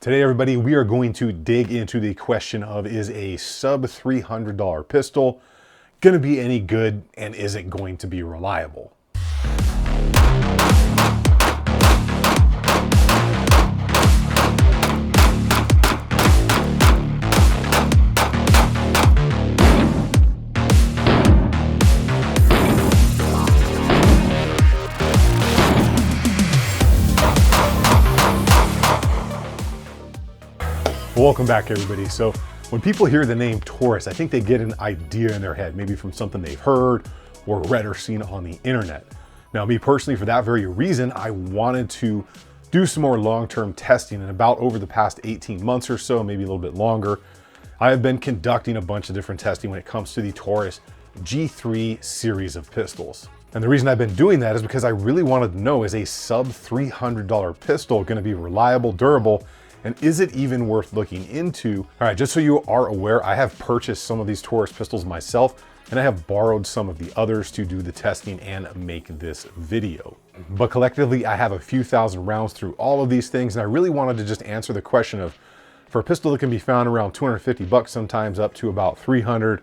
Today, everybody, we are going to dig into the question of, is a sub $300 pistol going to be any good, and is it going to be reliable? Welcome back, everybody. So when people hear the name Taurus, I think they get an idea in their head, maybe from something they've heard or read or seen on the internet. Now, me personally, for that very reason, I wanted to do some more long-term testing, and about over the past 18 months or so, maybe a little bit longer, I have been conducting a bunch of different testing when it comes to the Taurus G3 series of pistols. And the reason I've been doing that is because I really wanted to know, is a sub $300 pistol going to be reliable, durable, and is it even worth looking into? All right, just so you are aware, I have purchased some of these Taurus pistols myself, and I have borrowed some of the others to do the testing and make this video. But collectively, I have a few thousand rounds through all of these things, and I really wanted to just answer the question of, for a pistol that can be found around 250 bucks, sometimes up to about 300,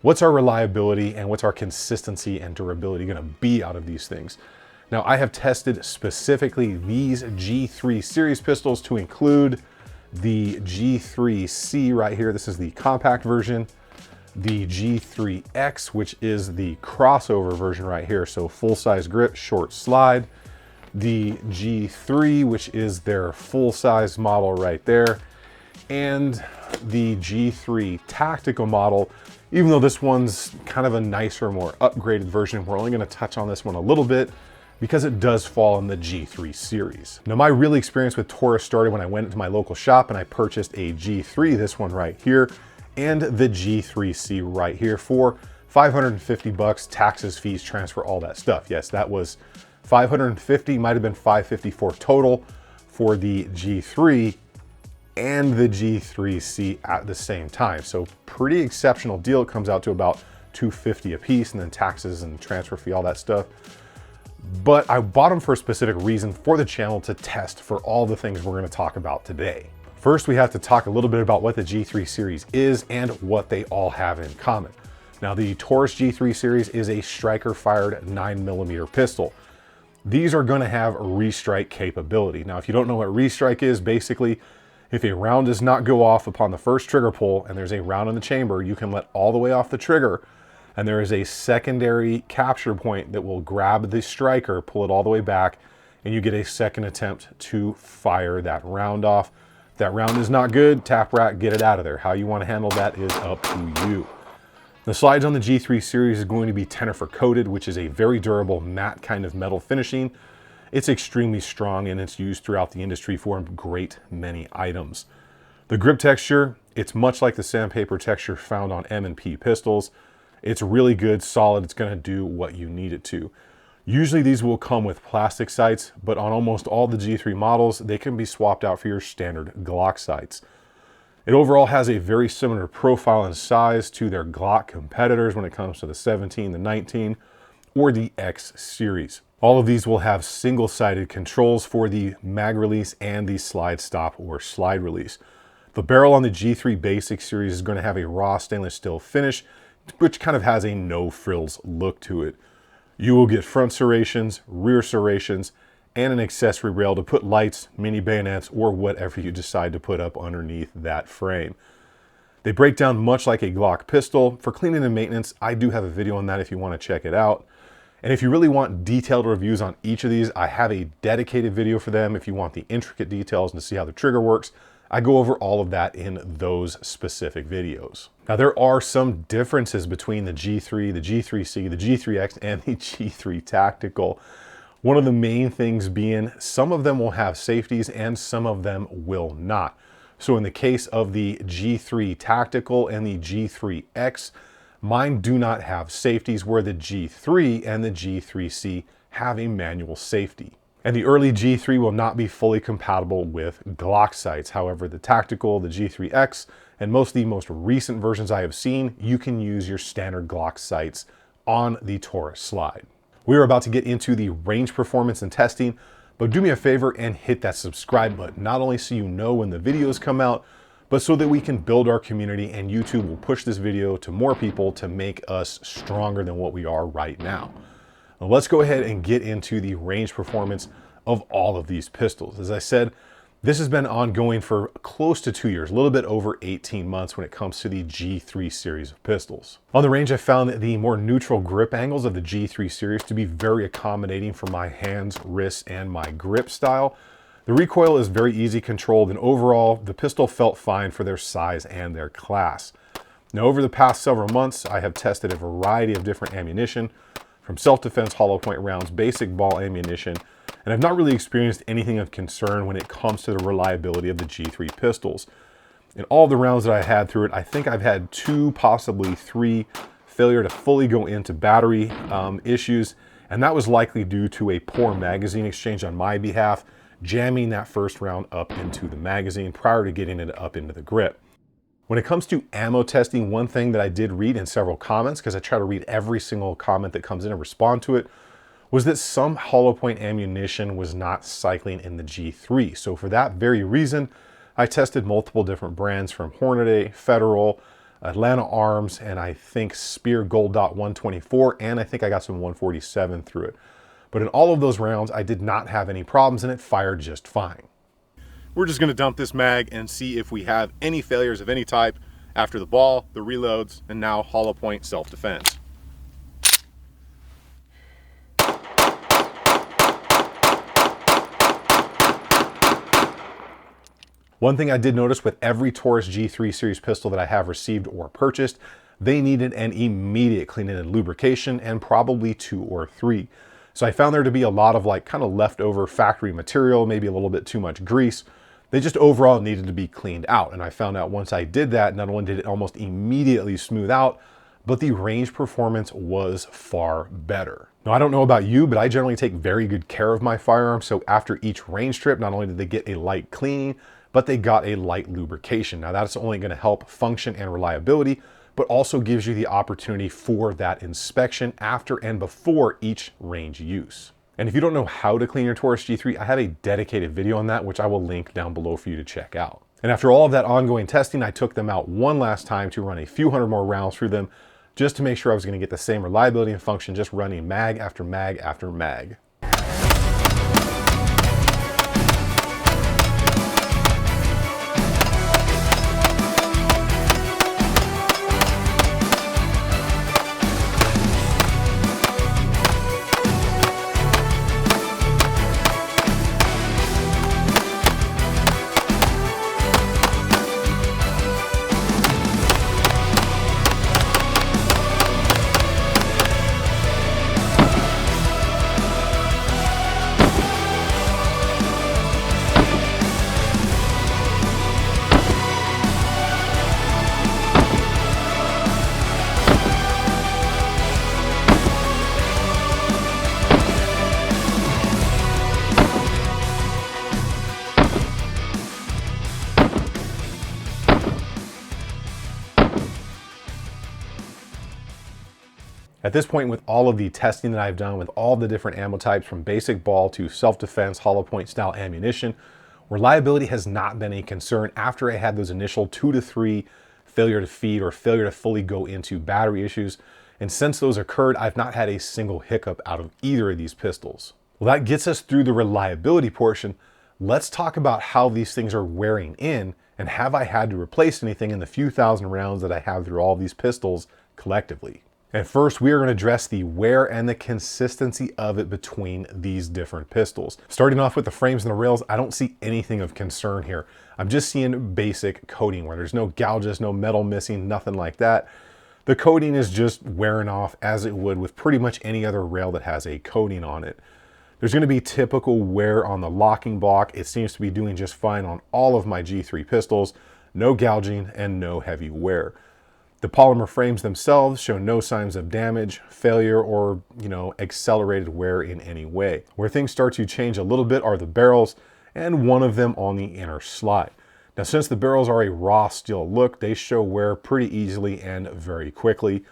what's our reliability and what's our consistency and durability gonna be out of these things? Now, I have tested specifically these G3 series pistols to include the G3C right here. This is the compact version. The G3X, which is the crossover version right here. So full-size grip, short slide. The G3, which is their full-size model right there. And the G3 tactical model, even though this one's kind of a nicer, more upgraded version. We're only gonna touch on this one a little bit, because it does fall in the G3 series. Now, my real experience with Taurus started when I went into my local shop and I purchased a G3, this one right here, and the G3C right here for 550 bucks, taxes, fees, transfer, all that stuff. Yes, that was 550, might've been 554 total for the G3 and the G3C at the same time. So pretty exceptional deal. It comes out to about 250 a piece, and then taxes and transfer fee, all that stuff. But I bought them for a specific reason for the channel, to test for all the things we're going to talk about today. First, we have to talk a little bit about what the G3 series is and what they all have in common. Now, the Taurus G3 series is a striker fired 9mm pistol. These are going to have restrike capability. Now, if you don't know what restrike is, basically, if a round does not go off upon the first trigger pull and there's a round in the chamber, you can let all the way off the trigger, and there is a secondary capture point that will grab the striker, pull it all the way back, and you get a second attempt to fire that round off. If that round is not good, tap rack, get it out of there. How you want to handle that is up to you. The slides on the G3 series is going to be Tenefer coated, which is a very durable matte kind of metal finishing. It's extremely strong, and it's used throughout the industry for a great many items. The grip texture, it's much like the sandpaper texture found on M&P pistols. It's really good, solid. It's going to do what you need it to. Usually these will come with plastic sights, but on almost all the G3 models, they can be swapped out for your standard Glock sights. It overall has a very similar profile and size to their Glock competitors when it comes to the 17, the 19, or the X series. All of these will have single-sided controls for the mag release and the slide stop or slide release. The barrel on the G3 Basic series is going to have a raw stainless steel finish, which kind of has a no frills look to it. You will get front serrations, rear serrations, and an accessory rail to put lights, mini bayonets, or whatever you decide to put up underneath that frame. They break down much like a Glock pistol. For cleaning and maintenance, I do have a video on that if you want to check it out. And if you really want detailed reviews on each of these, I have a dedicated video for them. If you want the intricate details and to see how the trigger works, I go over all of that in those specific videos. Now, there are some differences between the G3, the G3C, the G3X, and the G3 Tactical. One of the main things being, some of them will have safeties and some of them will not. So in the case of the G3 Tactical and the G3X, mine do not have safeties, where the G3 and the G3C have a manual safety. And the early G3 will not be fully compatible with Glock sights. However, the Tactical, the G3X, and most of the most recent versions I have seen, you can use your standard Glock sights on the Taurus slide. We are about to get into the range performance and testing, But do me a favor and hit that subscribe button, not only so you know when the videos come out, but so that we can build our community and YouTube will push this video to more people to make us stronger than what we are right now. Now let's go ahead and get into the range performance of all of these pistols. As I said, this has been ongoing for close to 2 years, a little bit over 18 months when it comes to the G3 series of pistols. On the range, I found that the more neutral grip angles of the G3 series to be very accommodating for my hands, wrists, and my grip style. The recoil is very easy controlled, and overall, the pistol felt fine for their size and their class. Now, over the past several months, I have tested a variety of different ammunition, from self-defense hollow point rounds, basic ball ammunition, and I've not really experienced anything of concern when it comes to the reliability of the G3 pistols. In all the rounds that I had through it, I think I've had 2, possibly 3 failure to fully go into battery issues, and that was likely due to a poor magazine exchange on my behalf, jamming that first round up into the magazine prior to getting it up into the grip. When it comes to ammo testing, one thing that I did read in several comments, because I try to read every single comment that comes in and respond to it, was that some hollow point ammunition was not cycling in the G3. So for that very reason, I tested multiple different brands from Hornady, Federal, Atlanta Arms, and I think Speer Gold Dot 124, and I think I got some 147 through it. But in all of those rounds, I did not have any problems and it fired just fine. We're just gonna dump this mag and see if we have any failures of any type after the ball, the reloads, and now hollow point self-defense. One thing I did notice with every Taurus G3 series pistol that I have received or purchased, they needed an immediate cleaning and lubrication, and probably 2 or 3. So I found there to be a lot of like kind of leftover factory material, maybe a little bit too much grease. They just overall needed to be cleaned out. And I found out once I did that, not only did it almost immediately smooth out, but the range performance was far better. Now, I don't know about you, but I generally take very good care of my firearms. So after each range trip, not only did they get a light cleaning, but they got a light lubrication. Now that's only going to help function and reliability, but also gives you the opportunity for that inspection after and before each range use. And if you don't know how to clean your Taurus G3, I have a dedicated video on that, which I will link down below for you to check out. And after all of that ongoing testing, I took them out one last time to run a few hundred more rounds through them, just to make sure I was going to get the same reliability and function, just running mag after mag after mag. At this point, with all of the testing that I've done with all the different ammo types from basic ball to self-defense, hollow point style ammunition, reliability has not been a concern after I had those initial 2 to 3 failure to feed or failure to fully go into battery issues. And since those occurred, I've not had a single hiccup out of either of these pistols. Well, that gets us through the reliability portion. Let's talk about how these things are wearing in, and have I had to replace anything in the few thousand rounds that I have through all these pistols collectively. And first, we are going to address the wear and the consistency of it between these different pistols. Starting off with the frames and the rails, I don't see anything of concern here. I'm just seeing basic coating where there's no gouges, no metal missing, nothing like that. The coating is just wearing off as it would with pretty much any other rail that has a coating on it. There's going to be typical wear on the locking block. It seems to be doing just fine on all of my G3 pistols. No gouging and no heavy wear. The polymer frames themselves show no signs of damage, failure, or accelerated wear in any way. Where things start to change a little bit are the barrels, and one of them on the inner slide. Now, since the barrels are a raw steel look, they show wear pretty easily and very quickly,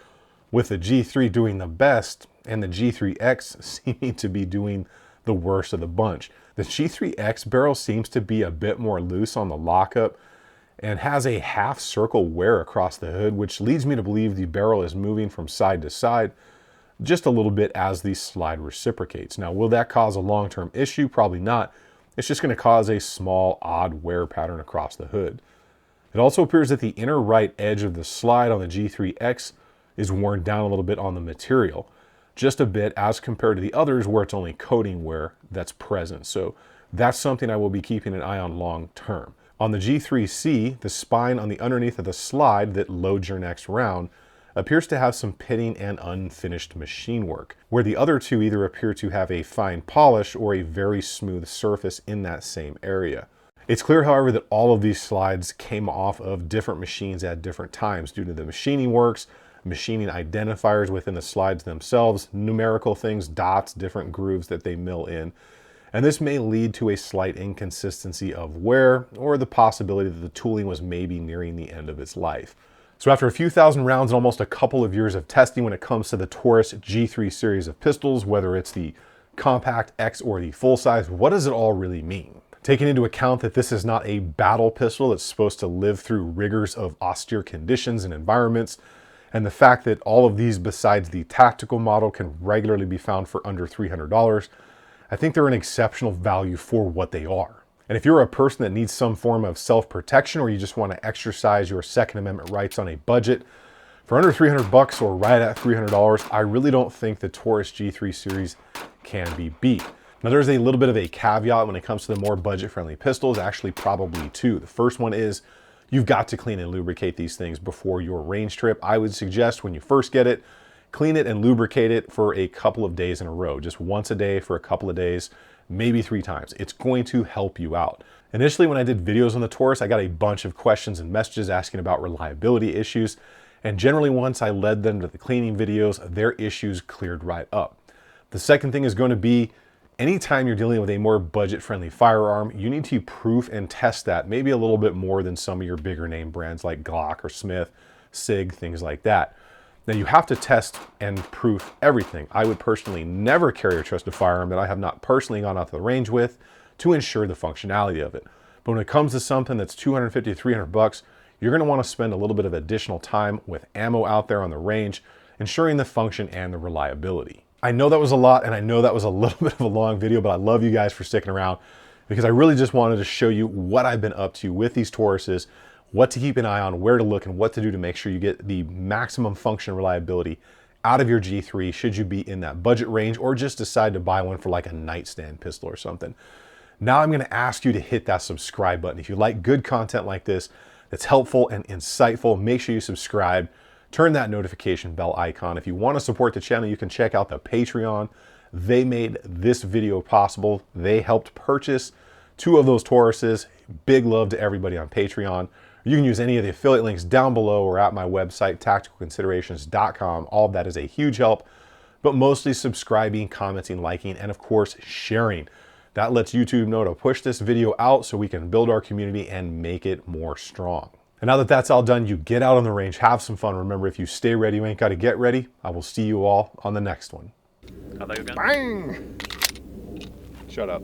with the G3 doing the best and the G3X seeming to be doing the worst of the bunch. The G3X barrel seems to be a bit more loose on the lockup and has a half circle wear across the hood, which leads me to believe the barrel is moving from side to side just a little bit as the slide reciprocates. Now, will that cause a long-term issue? Probably not. It's just going to cause a small, odd wear pattern across the hood. It also appears that the inner right edge of the slide on the G3X is worn down a little bit on the material, just a bit as compared to the others where it's only coating wear that's present. So that's something I will be keeping an eye on long term. On the G3C, the spine on the underneath of the slide that loads your next round appears to have some pitting and unfinished machine work, where the other two either appear to have a fine polish or a very smooth surface in that same area. It's clear, however, that all of these slides came off of different machines at different times due to the machining works, machining identifiers within the slides themselves, numerical things, dots, different grooves that they mill in. And this may lead to a slight inconsistency of wear or the possibility that the tooling was maybe nearing the end of its life. So after a few thousand rounds and almost a couple of years of testing when it comes to the Taurus G3 series of pistols, whether it's the Compact X or the full size, what does it all really mean? Taking into account that this is not a battle pistol that's supposed to live through rigors of austere conditions and environments, and the fact that all of these besides the tactical model can regularly be found for under $300, I think they're an exceptional value for what they are. And if you're a person that needs some form of self-protection or you just want to exercise your Second Amendment rights on a budget, for under 300 bucks or right at $300, I really don't think the Taurus G3 series can be beat. Now there's a little bit of a caveat when it comes to the more budget-friendly pistols, actually probably two. The first one is you've got to clean and lubricate these things before your range trip. I would suggest when you first get it, clean it and lubricate it for a couple of days in a row, just once a day for a couple of days, maybe 3 times. It's going to help you out. Initially, when I did videos on the Taurus, I got a bunch of questions and messages asking about reliability issues. And generally, once I led them to the cleaning videos, their issues cleared right up. The second thing is going to be, anytime you're dealing with a more budget-friendly firearm, you need to proof and test that maybe a little bit more than some of your bigger name brands like Glock or Smith, SIG, things like that. Now you have to test and proof everything. I would personally never carry or trust a firearm that I have not personally gone out to the range with to ensure the functionality of it. But when it comes to something that's 250 to 300 bucks, you're gonna wanna spend a little bit of additional time with ammo out there on the range, ensuring the function and the reliability. I know that was a lot, and I know that was a little bit of a long video, but I love you guys for sticking around because I really just wanted to show you what I've been up to with these Tauruses, what to keep an eye on, where to look, and what to do to make sure you get the maximum function and reliability out of your G3 should you be in that budget range or just decide to buy one for like a nightstand pistol or something. Now I'm gonna ask you to hit that subscribe button. If you like good content like this, that's helpful and insightful, make sure you subscribe. Turn that notification bell icon. If you want to support the channel, you can check out the Patreon. They made this video possible. They helped purchase 2 of those Tauruses. Big love to everybody on Patreon. You can use any of the affiliate links down below or at my website, tacticalconsiderations.com. All of that is a huge help, but mostly subscribing, commenting, liking, and of course, sharing. That lets YouTube know to push this video out so we can build our community and make it more strong. And now that that's all done, you get out on the range, have some fun. Remember, if you stay ready, you ain't got to get ready. I will see you all on the next one. Bang! Shut up.